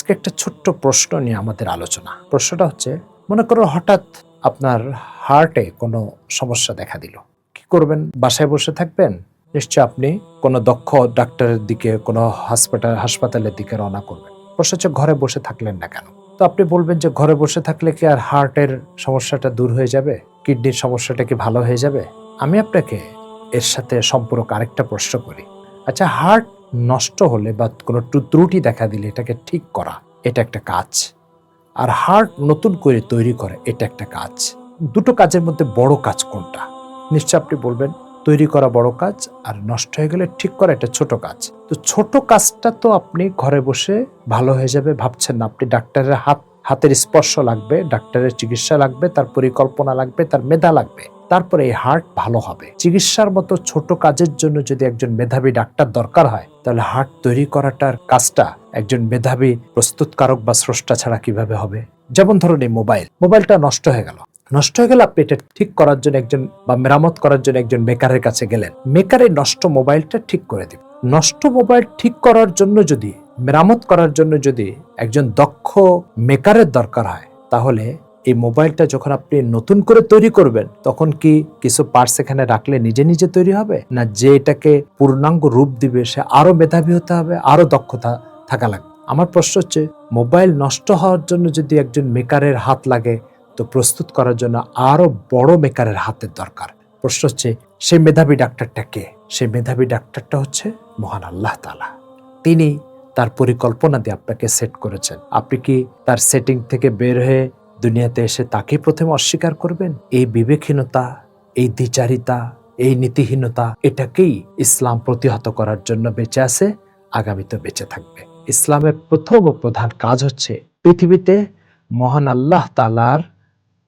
আজকে একটা ছোট্ট প্রশ্ন নিয়ে আমাদের আলোচনা। প্রশ্নটা হচ্ছে, মনে করো হঠাৎ আপনার হার্টে কোনো সমস্যা দেখা দিল, কি করবেন? বাসায় বসে থাকবেন? নিশ্চয় আপনি কোনো দক্ষ ডাক্তারের দিকে, কোনো হাসপাতালের দিকে রওনা করবেন। প্রশ্ন হচ্ছে, ঘরে বসে থাকলেন না কেন? তো আপনি বলবেন যে ঘরে বসে থাকলে কি আর হার্টের সমস্যাটা দূর হয়ে যাবে? কিডনির সমস্যাটা কি ভালো হয়ে যাবে? আমি আপনাকে এর সাথে সম্পর্ক আরেকটা প্রশ্ন করি। আচ্ছা, হার্ট নষ্ট হলে বা কোনো ত্রুটি দেখা দিলে এটাকে ঠিক করা, এটা একটা কাজ। আর হার্ট নতুন করে তৈরি করে, এটা একটা কাজ। দুটো কাজের মধ্যে বড় কাজ কোনটা? নিশ্চয় আপনি বলবেন তৈরি করা বড় কাজ, আর নষ্ট হয়ে গেলে ঠিক করা এটা ছোট কাজ। তো ছোট কাজটা তো আপনি ঘরে বসে ভালো হয়ে যাবে ভাবছেন না। আপনি ডাক্তারের হাতের স্পর্শ লাগবে, ডাক্তারের চিকিৎসা লাগবে, তার পরিকল্পনা লাগবে, তার মেধা লাগবে, তারপরে এই হার্ট ভালো হবে। চিকিৎসার মতো ছোট কাজের জন্য যদি একজন মেধাবী ডাক্তার দরকার হয়, তাহলে হার্ট তৈরি করাটার কাজটা একজন মেধাবী প্রস্তুতকারক বা স্রষ্টা ছাড়া কিভাবে হবে? যেমন ধরুন, এই মোবাইলটা নষ্ট হয়ে গেল, আপনি এটা ঠিক করার জন্য একজন, বা মেরামত করার জন্য একজন মেকারের কাছে গেলেন। মেকার এই নষ্ট মোবাইলটা ঠিক করে দিবে। নষ্ট মোবাইল ঠিক করার জন্য যদি, মেরামত করার জন্য যদি একজন দক্ষ মেকারের দরকার হয়, তাহলে এই মোবাইলটা যখন আপনি নতুন করে তৈরি করবেন, তখন কি কিছু পার্টস এখানে রাখলে নিজে নিজে তৈরি হবে, না যে এটাকে পূর্ণাঙ্গ রূপ দিবে সে আরো মেধাবী হতে হবে, আরো দক্ষতা থাকা লাগবে? আমার প্রশ্ন হচ্ছে, মোবাইল নষ্ট হওয়ার জন্য যদি একজন মেকারের হাত লাগে, তো প্রস্তুত করার জন্য আরো বড় মেকারের হাতের দরকার। প্রশ্ন হচ্ছে, সেই মেধাবী ডাক্তারটা কে? সেই মেধাবী ডাক্তারটা হচ্ছে মহান আল্লাহ তাআলা। তিনি তার পরিকল্পনা দিয়ে আপনাকে সেট করেছেন। আপনি কি তার সেটিং থেকে বের হয়ে দুনিয়াতে এসে তাকে প্রথমে অস্বীকার করবেন? এই বিবেকহীনতা, এই দ্বিচারিতা, এই নীতিহীনতা, এটাকেই ইসলাম প্রতিহত করার জন্য বেঁচে আছে, আগামীতে বেঁচে থাকবে। ইসলামের প্রথম ও প্রধান কাজ হচ্ছে পৃথিবীতে মহান আল্লাহ তাআলার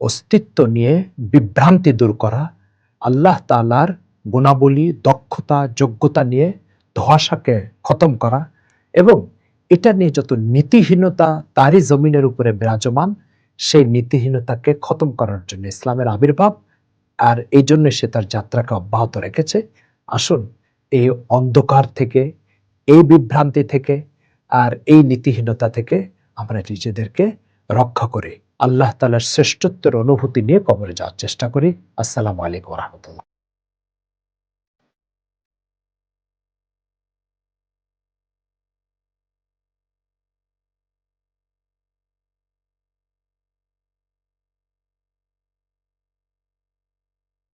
অস্তিত্ব নিয়ে বিভ্রান্তি দূর করা, আল্লাহ তাআলার গুণাবলী, দক্ষতা, যোগ্যতা নিয়ে ধোঁয়াশাকে খতম করা, এবং এটা নিয়ে যত নীতিহীনতা তারই জমিনের উপরে বিরাজমান, সেই নীতিহীনতাকে খতম করার জন্য ইসলামের আবির্ভাব। আর এই জন্য সে তার যাত্রাকে অব্যাহত রেখেছে। আসুন, এই অন্ধকার থেকে, এই বিভ্রান্তি থেকে, আর এই নীতিহীনতা থেকে আমরা নিজেদেরকে রক্ষা করি। আল্লাহ তাআলার শ্রেষ্ঠত্বের অনুভূতি নিয়ে কবরে যাওয়ার চেষ্টা করি। আসসালামু আলাইকুম ওয়া রাহমাতুল্লাহ।